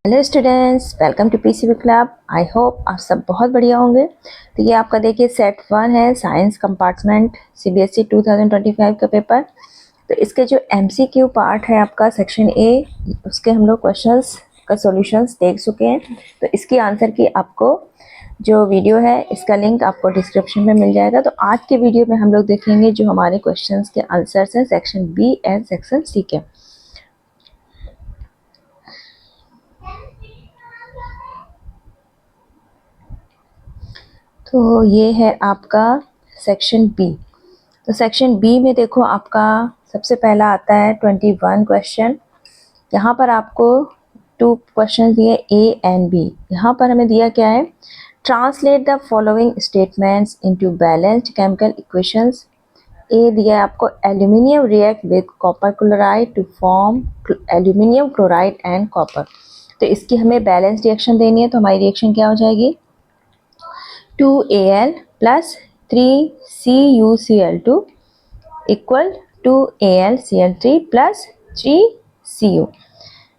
Hello students, welcome to PCB club. I hope आप सब बहुत बढ़िया होंगे। तो ये आपका देखिए सेट 1 है, साइंस कंपार्टमेंट सीबीएसई 2025 का पेपर। तो इसके जो एमसीक्यू पार्ट है आपका सेक्शन ए, उसके हम लोग क्वेश्चंस का सॉल्यूशंस देख चुके हैं। तो इसकी आंसर की आपको जो वीडियो है इसका लिंक आपको डिस्क्रिप्शन में मिल जाएगा। तो आज के वीडियो में हम लोग देखेंगे जो हमारे क्वेश्चंस के आंसर्स हैं section B and section C के। तो ये है आपका सेक्शन बी। तो सेक्शन बी में देखो आपका सबसे पहला आता है 21 क्वेश्चन। यहाँ पर आपको 2 क्वेश्चन दिए ए एंड बी। यहाँ पर हमें दिया क्या है, translate the following statements into balanced chemical equations. A दिया है आपको, aluminium react with copper chloride to form aluminium chloride and copper. तो इसकी हमें बैलेंस रिएक्शन देनी है। तो हमारी रिएक्शन क्या हो जाएगी, 2Al plus 3CuCl2 equal 2AlCl3 plus 3Cu।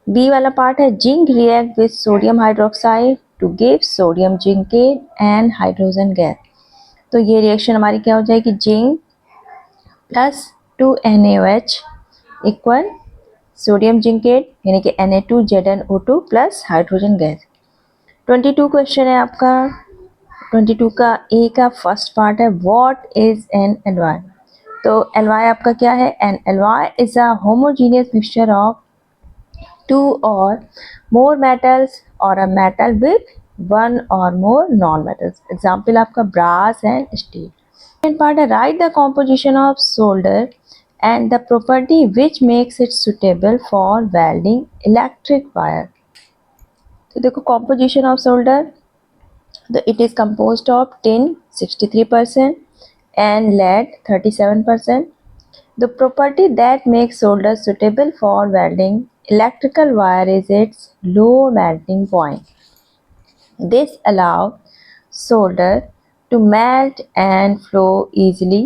B वाला पार्ट है, zinc react with sodium hydroxide to give sodium zincate and hydrogen gas. तो ये रिएक्शन हमारी क्या हो जाएगी, zinc plus 2NaOH equal sodium zincate यानी कि Na2ZnO2 plus hydrogen gas. 22 question है आपका। 22 का ए का फर्स्ट पार्ट है, व्हाट इज एन एलवाई। तो एलवाई आपका क्या है, an alloy is a homogeneous mixture of 2 or more metals और a metal with 1 or more non metals. Example आपका brass and steel. Second part है, write the composition of solder and the property which makes it suitable for welding electric wire. तो देखो composition of solder, it is composed of tin 63% and lead 37%. The property that makes solder suitable for welding electrical wire is its low melting point. This allows solder to melt and flow easily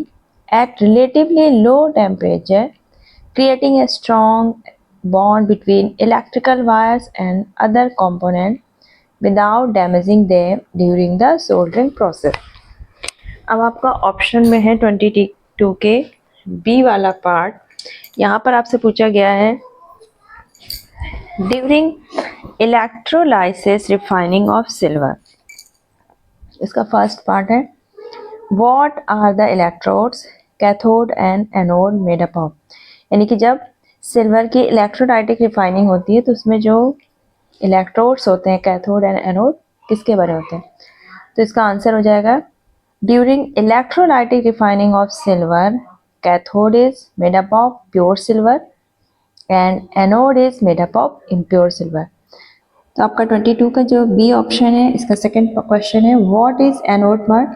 at relatively low temperature, creating a strong bond between electrical wires and other components without damaging them during the soldering process. अब आपका option में है 22 के B वाला part. यहाँ पर आपसे पूछा गया है, during electrolysis refining of silver. इसका फर्स्ट पार्ट है, what are the electrodes cathode and anode made up of. यानी कि जब सिल्वर की इलेक्ट्रोलाइटिक रिफाइनिंग होती है तो उसमें जो इलेक्ट्रोड्स होते हैं कैथोड एंड एनोड किसके बने होते हैं। तो इसका आंसर हो जाएगा, during electrolytic refining of silver cathode is made up of pure silver and anode is made up of impure silver. तो आपका 22 का जो बी ऑप्शन है, इसका सेकंड क्वेश्चन है, what is anode mud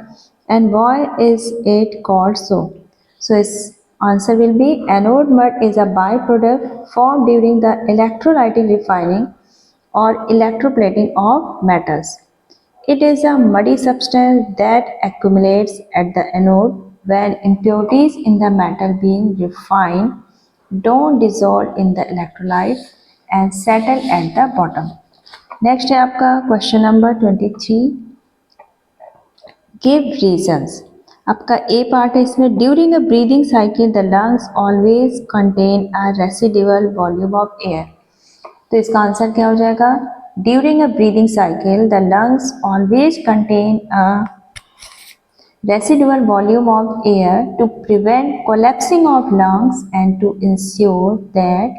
and why is it called so. So इस answer will be, anode mud is a by product form during the electrolytic refining or electroplating of metals. It is a muddy substance that accumulates at the anode when impurities in the metal being refined don't dissolve in the electrolyte and settle at the bottom. Next है आपका question number 23, give reasons. आपका ए part है, इसमें during a breathing cycle the lungs always contain a residual volume of air. तो इसका answer क्या हो जाएगा, during a breathing cycle the lungs always contain a residual volume of air to prevent collapsing of lungs and to ensure that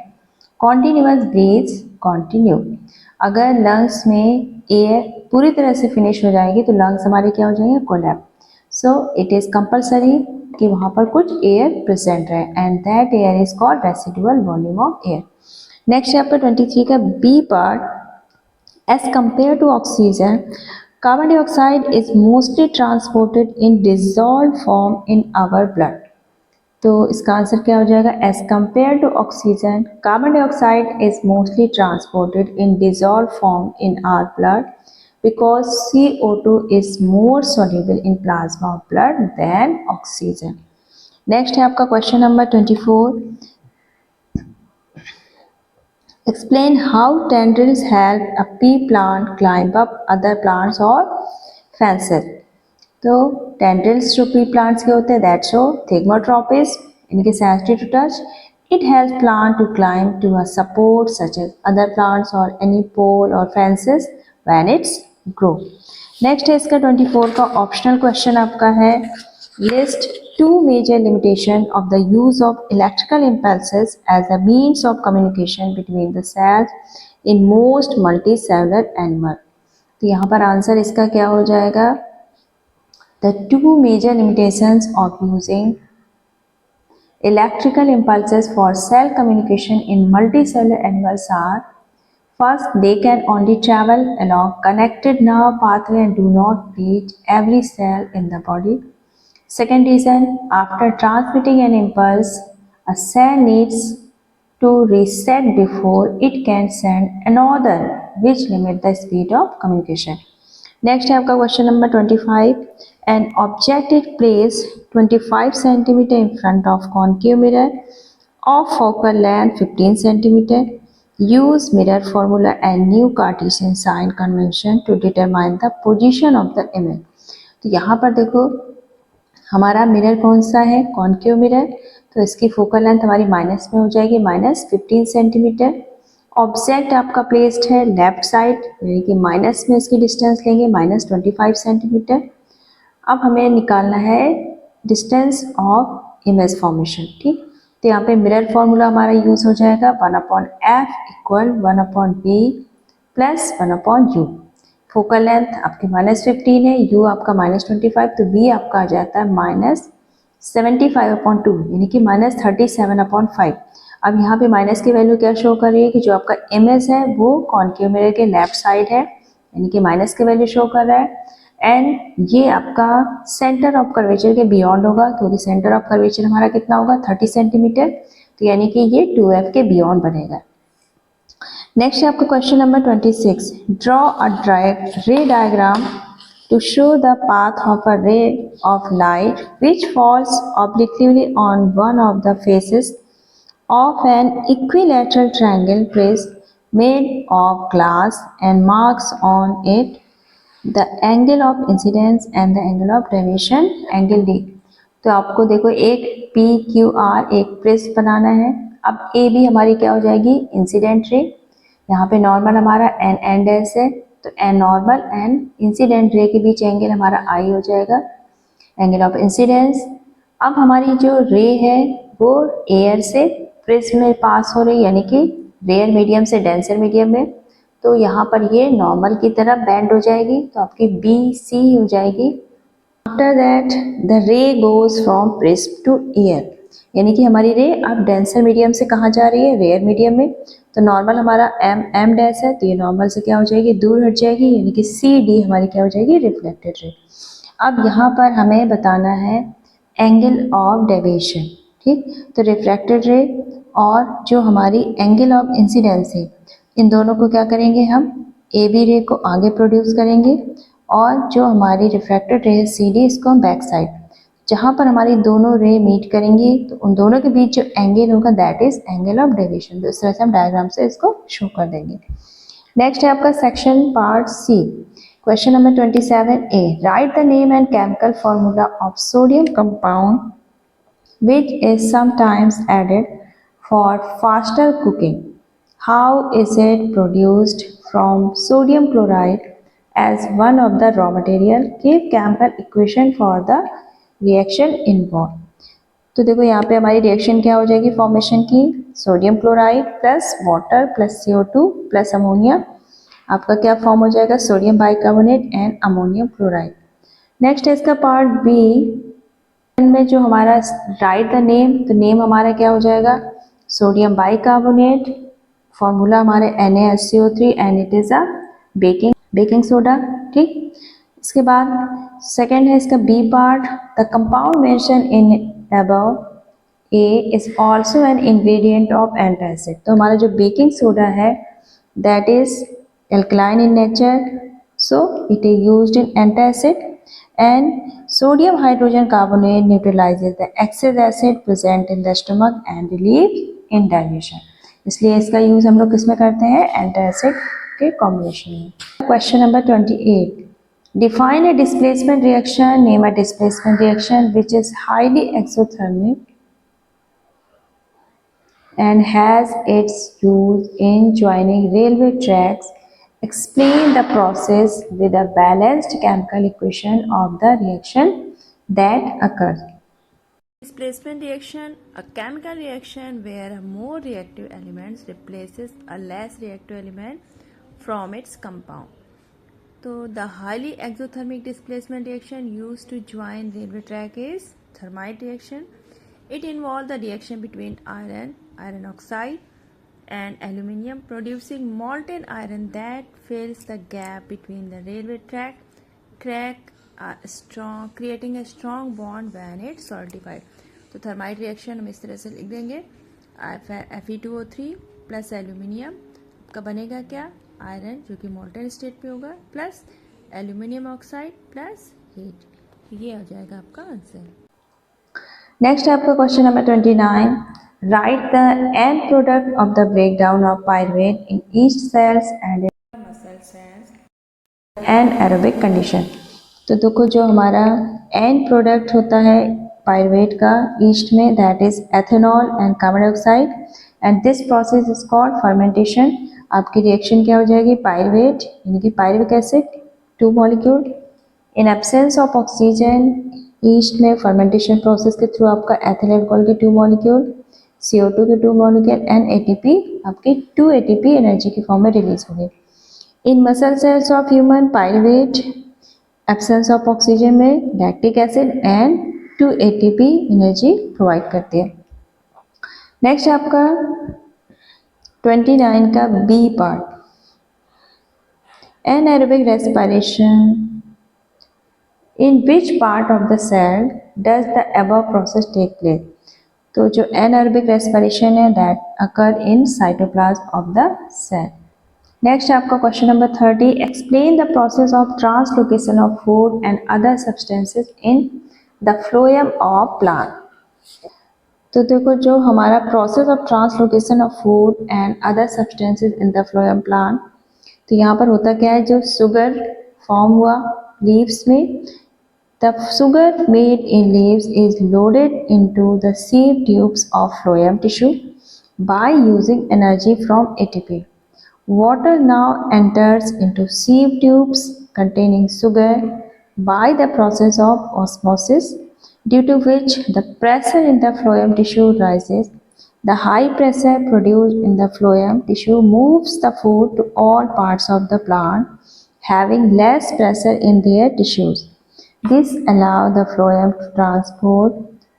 continuous breaths continue. अगर लंग्स में air पूरी तरह से फिनिश हो जाएगी तो लंग्स हमारे क्या हो जाएंगे, collapse. So it is compulsory कि वहाँ पर कुछ एयर प्रेजेंट रहे and that air is called residual volume of air. Next है आपका 23 का B part, as compare to oxygen carbon dioxide is mostly transported in dissolve form in our blood. तो इसका आंसर क्या हो जाएगा, as compare to oxygen carbon dioxide is mostly transported in dissolve form in our blood because CO2 is more soluble in plasma of blood than oxygen. Next है आपका question number 24, Explain how tendrils help a pea plant climb up other plants or fences. तो tendrils जो pea plants के होते हैं that show thigmotropis इनके sensitive to touch. It helps plant to climb to a support such as other plants or any pole or fences when it's grow. Next है इसका 24 का optional question आपका है list two major limitation of the use of electrical impulses as a means of communication between the cells in most multicellular animal. तो यहाँ पर answer इसका क्या हो जाएगा? The two major limitations of using electrical impulses for cell communication in multicellular animals are: first, they can only travel along connected nerve pathway and do not reach every cell in the body. Second reason, after transmitting an impulse, a cell needs to reset before it can send another, which limit the speed of communication. Next है आपका question number 25. An object is placed 25 cm in front of concave mirror of focal length 15 cm. Use mirror formula and new Cartesian sign convention to determine the position of the image. तो यहाँ पर देखो हमारा mirror कौन सा है? Concave mirror. तो इसकी फोकल लेंथ हमारी माइनस में हो जाएगी -15 सेंटीमीटर. ऑब्जेक्ट आपका प्लेस्ड है लेफ्ट साइड यानी कि माइनस में इसकी डिस्टेंस लेंगे -25 सेंटीमीटर. अब हमें निकालना है डिस्टेंस ऑफ इमेज फॉर्मेशन. ठीक, तो यहाँ पे मिरर फॉर्मूला हमारा यूज हो जाएगा 1/f = 1/b + 1/u. Focal length आपकी -15 है, u आपका -25, तो v आपका आ जाता है -75/2 यानी कि -37/5. अब यहाँ पे माइनस की वैल्यू क्या शो कर रही है कि जो आपका इमेज है वो कॉन्केव मिरर के लेफ्ट साइड है यानी कि माइनस की वैल्यू शो कर रहा है. एंड ये आपका सेंटर ऑफ कर्वेचर के बियॉन्ड होगा क्योंकि सेंटर ऑफ कर्वेचर हमारा कितना होगा 30 सेंटीमीटर. तो यानी कि ये 2f के बियॉन्ड बनेगा. नेक्स्ट है आपका question number 26. Draw a ray diagram to show the path of a ray of light which falls obliquely on one of the faces of an equilateral triangle prism made of glass and marks on it the angle of incidence and the angle of deviation angle D. तो आपको देखो एक PQR एक prism बनाना है. अब A B हमारी क्या हो जाएगी? Incident ray. यहाँ पे नॉर्मल हमारा एन डैश है तो N normal and incident ray के बीच एंगल हमारा आई हो जाएगा, एंगल ऑफ इंसिडेंस. अब हमारी जो रे है वो एयर से प्रिज्म में पास हो रही यानी कि रेयर मीडियम से डेंसर मीडियम में. तो यहाँ पर ये नॉर्मल की तरह बेंड हो जाएगी तो आपकी बी सी हो जाएगी. After that the ray goes from prism to air यानी कि हमारी रे अब डेंसर मीडियम से कहाँ जा रही है? रेयर मीडियम में. तो नॉर्मल हमारा एम डैश है तो ये नॉर्मल से क्या हो जाएगी? दूर हट जाएगी यानी कि सी डी हमारी क्या हो जाएगी? Reflected ray. अब यहाँ पर हमें बताना है एंगल ऑफ डेविएशन. ठीक, तो रिफ्रैक्टेड रे और जो हमारी एंगल ऑफ इंसिडेंस है इन दोनों को क्या करेंगे? हम ए बी रे को आगे प्रोड्यूस करेंगे और जो हमारी रिफ्रैक्टेड रे है सी डी इसको हम बैक साइड. जहाँ पर हमारी दोनों रे मीट करेंगी तो उन दोनों के बीच जो एंगल होगा that is angle of deviation. तो इस तरह से हम डायग्राम से इसको शो कर देंगे. नेक्स्ट है आपका section part C. Question number 27A. Write the name and chemical formula of sodium compound which is sometimes added for faster cooking. How is it produced from sodium chloride as one of the raw material? Give chemical equation for the reaction involved. तो देखो यहाँ पे हमारी reaction क्या हो जाएगी formation की? Sodium chloride plus water plus CO2 plus ammonia. आपका क्या फॉर्म हो जाएगा? Sodium bicarbonate and ammonium chloride. Next है इसका पार्ट बी में जो हमारा राइट द नेम, तो नेम हमारा क्या हो जाएगा? Sodium bicarbonate. फॉर्मूला हमारे NaSCO3 and it is a baking soda. ठीक, इसके बाद सेकेंड है इसका B part. The compound mention in above A is also an ingredient of antacid. तो हमारा जो बेकिंग सोडा है that is alkaline in nature so it is used in antacid. And sodium hydrogen carbonate neutralizes the excess acid present in the stomach and relieves indigestion. इसलिए इसका use हम लोग किस में करते हैं, एंटासिड के कॉम्बिनेशन में। Question number 28, define a displacement reaction. Name a displacement reaction which is highly exothermic and has its use in joining railway tracks. Explain the process with a balanced chemical equation of the reaction that occurs. Displacement reaction, a chemical reaction where a more reactive element replaces a less reactive element from its compound. So the highly exothermic displacement reaction used to join railway track is thermite reaction. It involves the reaction between iron oxide and aluminium, producing molten iron that fills the gap between the railway track, creating a strong bond when it's solidified. तो thermite reaction हम इस तरह से लिख देंगे, Fe2O3 plus aluminium का बनेगा क्या, आयरन जो कि मोल्टन स्टेट पे होगा, plus aluminium oxide plus heat, ये हो जाएगा आपका आंसर। नेक्स्ट है आपका question number 29, right the end product of the breakdown of pyruvate in east sales and muscle cells and aerobic condition. तो देखो जो हमारा एंड प्रोडक्ट होता है पायरुवेट का ईस्ट में, that is ethanol and carbon dioxide, and this process is called fermentation. आपकी reaction क्या हो जाएगी, पायरुवेट यानी कि pyruvic acid 2 molecule in absence of oxygen, east में फर्मेंटेशन प्रोसेस के थ्रू आपका एथिल अल्कोहल के 2 मॉलिक्यूल, CO2 के 2 मॉलिक्यूल एंड ATP आपकी 2 ATP एनर्जी की फॉर्म में रिलीज होगी। In muscle cells of human, pyruvate absence of oxygen में lactic acid and 2 ATP energy provide करती है। नेक्स्ट आपका 29 का B part, anaerobic respiration, in which part of the cell does the above process take place. तो जो anaerobic respiration है that occur in cytoplasm of the cell. Next आपका question number 30, explain the process of translocation of food and other substances in the phloem of plant. तो देखो जो हमारा process of translocation of food and other substances in the phloem plant, तो यहाँ पर होता क्या है, जो शुगर फॉर्म हुआ लीव्स में, the sugar made in leaves is loaded into the sieve tubes of phloem tissue by using energy from ATP. Water now enters into sieve tubes containing sugar by the process of osmosis, due to which the pressure in the phloem tissue rises. The high pressure produced in the phloem tissue moves the food to all parts of the plant, having less pressure in their tissues. This allows the phloem to transport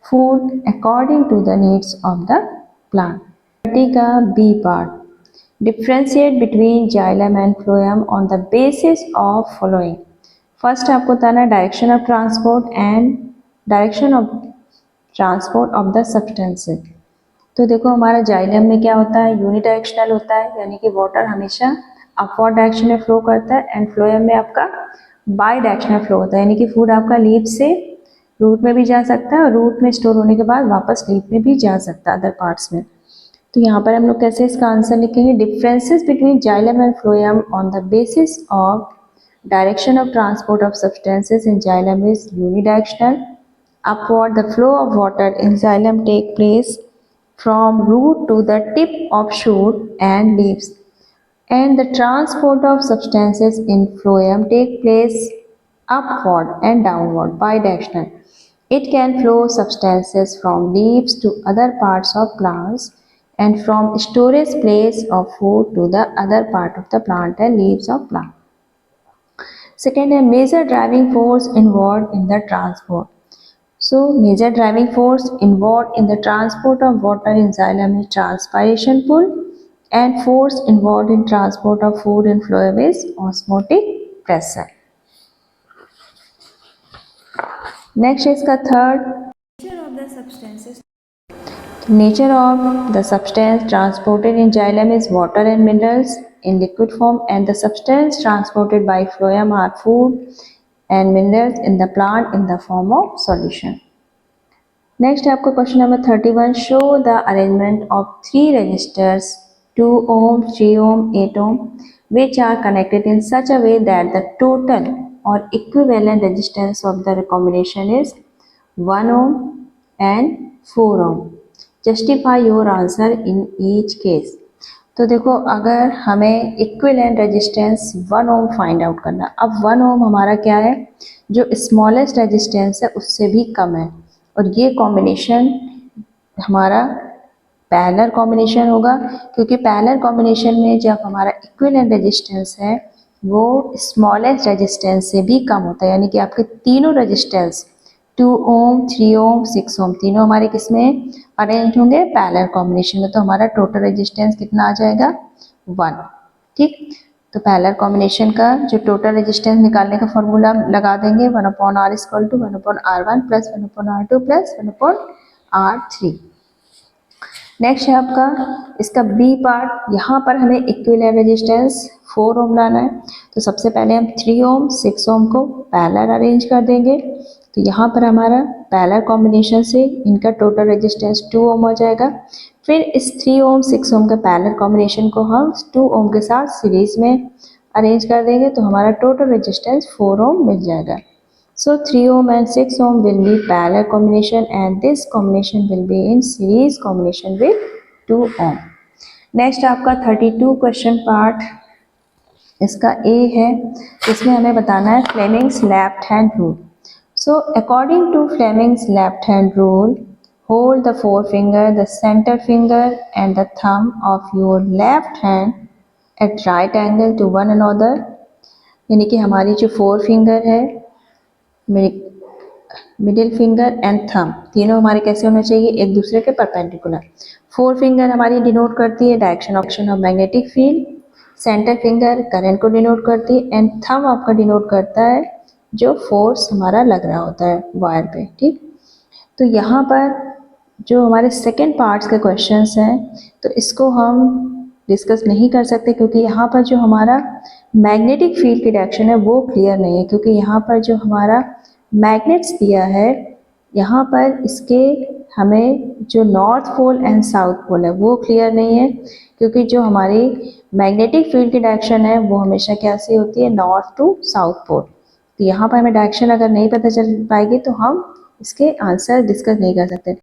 food according to the needs of the plant. 30 का B part, differentiate between xylem and phloem on the basis of following. First आपको बताना direction of transport and direction of transport of the substances. तो देखो हमारा xylem में क्या होता है, यूनिडायरेक्शनल होता है, यानी कि वाटर हमेशा अपवर्ड डायरेक्शन में फ्लो करता है, एंड फ्लोएम में आपका बाई डायरेक्शनल फ्लो होता है, यानी कि फूड आपका लीफ से रूट में भी जा सकता है और रूट में स्टोर होने के बाद वापस लीफ में भी जा सकता है अदर पार्ट्स में। तो यहाँ पर हम लोग कैसे इसका आंसर लिखेंगे, differences between xylem and phloem on the basis of direction of transport of substances in xylem is unidirectional. Upward the flow of water in xylem take place from root to the tip of shoot and leaves, and the transport of substances in phloem take place upward and downward bidirectional. It can flow substances from leaves to other parts of plants and from storage place of food to the other part of the plant and leaves of plant. Second, a major driving force involved in the transport. So, major driving force involved in the transport of water in xylem is transpiration pull, and force involved in transport of food in phloem is osmotic pressure. Next is the third, nature of the substances. Nature of the substance transported in xylem is water and minerals in liquid form, and the substance transported by phloem are food and minerals in the plant in the form of solution. Next है आपका question number 31, show the arrangement of 3 resistors 2 ohm, 3 ohm, 8 ohm, which are connected in such a way that the total or equivalent resistance of the combination is 1 ohm and 4 ohm. Justify your answer in each case. तो देखो, अगर हमें equivalent resistance 1 ओम find out करना, अब 1 ओम हमारा क्या है, जो स्मॉलेस्ट रेजिस्टेंस है उससे भी कम है, और ये कॉम्बिनेशन हमारा पैरेलल कॉम्बिनेशन होगा, क्योंकि पैरेलल कॉम्बिनेशन में जब हमारा इक्विवेलेंट रेजिस्टेंस है वो स्मॉलेस्ट रेजिस्टेंस से भी कम होता है, यानी कि आपके तीनों रेजिस्टेंस 2 ओम, 3 ओम, 6 ओम तीनों हमारे किस में अरेंज होंगे, पैरेलल कॉम्बिनेशन में। तो हमारा टोटल रेजिस्टेंस कितना आ जाएगा, 1। ठीक, तो पैरेलल कॉम्बिनेशन का जो टोटल रेजिस्टेंस निकालने का फॉर्मूला लगा देंगे, 1/R equal to 1/R1 plus 1/R2 plus 1/R3। Next है आपका इसका बी पार्ट, यहाँ पर हमें इक्विवेलेंट रेजिस्टेंस 4 ओम लाना है। तो सबसे पहले हम 3 ओम, 6 ओम को पैरेलल अरेंज कर देंगे। तो यहाँ पर हमारा पैरेलल कॉम्बिनेशन से इनका टोटल रेजिस्टेंस 2 ओम हो जाएगा। फिर इस 3 ओम, 6 ओम के पैरेलल कॉम्बिनेशन को हम 2 ओम के साथ सीरीज में अरेंज कर देंगे, तो हमारा टोटल रेजिस्टेंस 4 ओम मिल जाएगा। So 3 ohm and 6 ohm will be parallel combination, and this combination will be in series combination with 2 ohm. Next आपका 32 क्वेश्चन पार्ट, इसका A है, इसमें हमें बताना है Fleming's left hand rule. So according to Fleming's left hand rule, hold the forefinger, the center finger and the thumb of your left hand at right angle to one another, यानी कि हमारी जो four finger है, middle finger and thumb तीनों हमारे कैसे होने चाहिए, एक दूसरे के परपेंडिकुलर। फोर फिंगर हमारी डिनोट करती है direction of magnetic field, centre finger current को डिनोट करती है, एंड थंब आपका डिनोट करता है जो फोर्स हमारा लग रहा होता है वायर पे। ठीक, तो यहाँ पर जो हमारे सेकेंड पार्ट्स के क्वेश्चंस हैं, तो इसको हम डिस्कस नहीं कर सकते, क्योंकि यहाँ पर जो हमारा मैग्नेटिक फील्ड की डायरेक्शन है वो क्लियर नहीं है, क्योंकि यहाँ पर जो हमारा मैग्नेट्स दिया है, यहाँ पर इसके हमें जो north pole and south pole है वो क्लियर नहीं है, क्योंकि जो हमारी मैग्नेटिक फील्ड की डायरेक्शन है वो हमेशा कैसे होती है, नॉर्थ टू साउथ पोल। तो यहाँ पर हमें डायरेक्शन अगर नहीं पता चल पाएगी तो हम इसके आंसर डिस्कस नहीं कर सकते।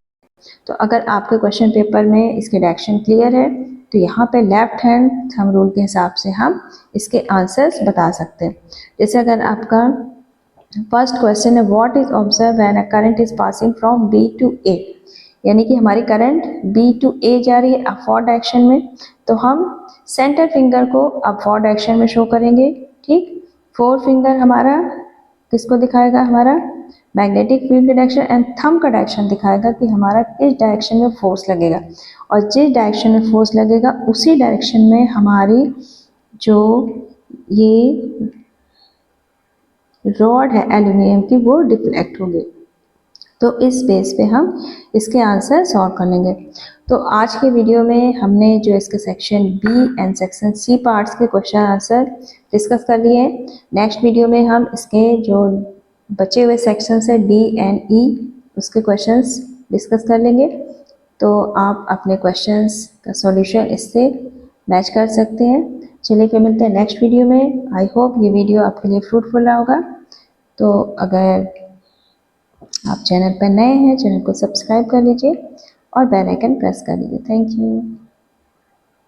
तो अगर आपके क्वेश्चन पेपर में इसके डायरेक्शन क्लियर है तो यहाँ पे लेफ्ट हैंड थंब रूल के हिसाब से हम इसके आंसर्स बता सकते हैं। जैसे अगर आपका फर्स्ट क्वेश्चन है, what is observe when a current is passing from B to A, यानी कि हमारी करंट बी टू ए जा रही है अपवर्ड डायरेक्शन में, तो हम सेंटर फिंगर को अपवर्ड डायरेक्शन में शो करेंगे। ठीक, फोर फिंगर हमारा किसको दिखाएगा, हमारा magnetic field direction, and thumb का डायरेक्शन दिखाएगा कि हमारा किस डायरेक्शन में फोर्स लगेगा, और जिस डायरेक्शन में फोर्स लगेगा उसी डायरेक्शन में हमारी जो ये रॉड है एल्यूमिनियम की वो डिफ्लेक्ट होगी। तो इस बेस पे हम इसके आंसर सॉल्व कर लेंगे। तो आज के वीडियो में हमने जो इसके section B and section C parts के क्वेश्चन आंसर डिस्कस कर लिए हैं। नेक्स्ट वीडियो में हम इसके जो बचे हुए सेक्शंस है डी एंड ई, उसके क्वेश्चंस डिस्कस कर लेंगे। तो आप अपने क्वेश्चंस का सॉल्यूशन इससे मैच कर सकते हैं। चलिए फिर मिलते हैं नेक्स्ट वीडियो में। आई होप ये वीडियो आपके लिए फ्रूटफुल रहा होगा। तो अगर आप चैनल पर नए हैं, चैनल को सब्सक्राइब कर लीजिए और बेल आइकन प्रेस कर लीजिए। Thank you.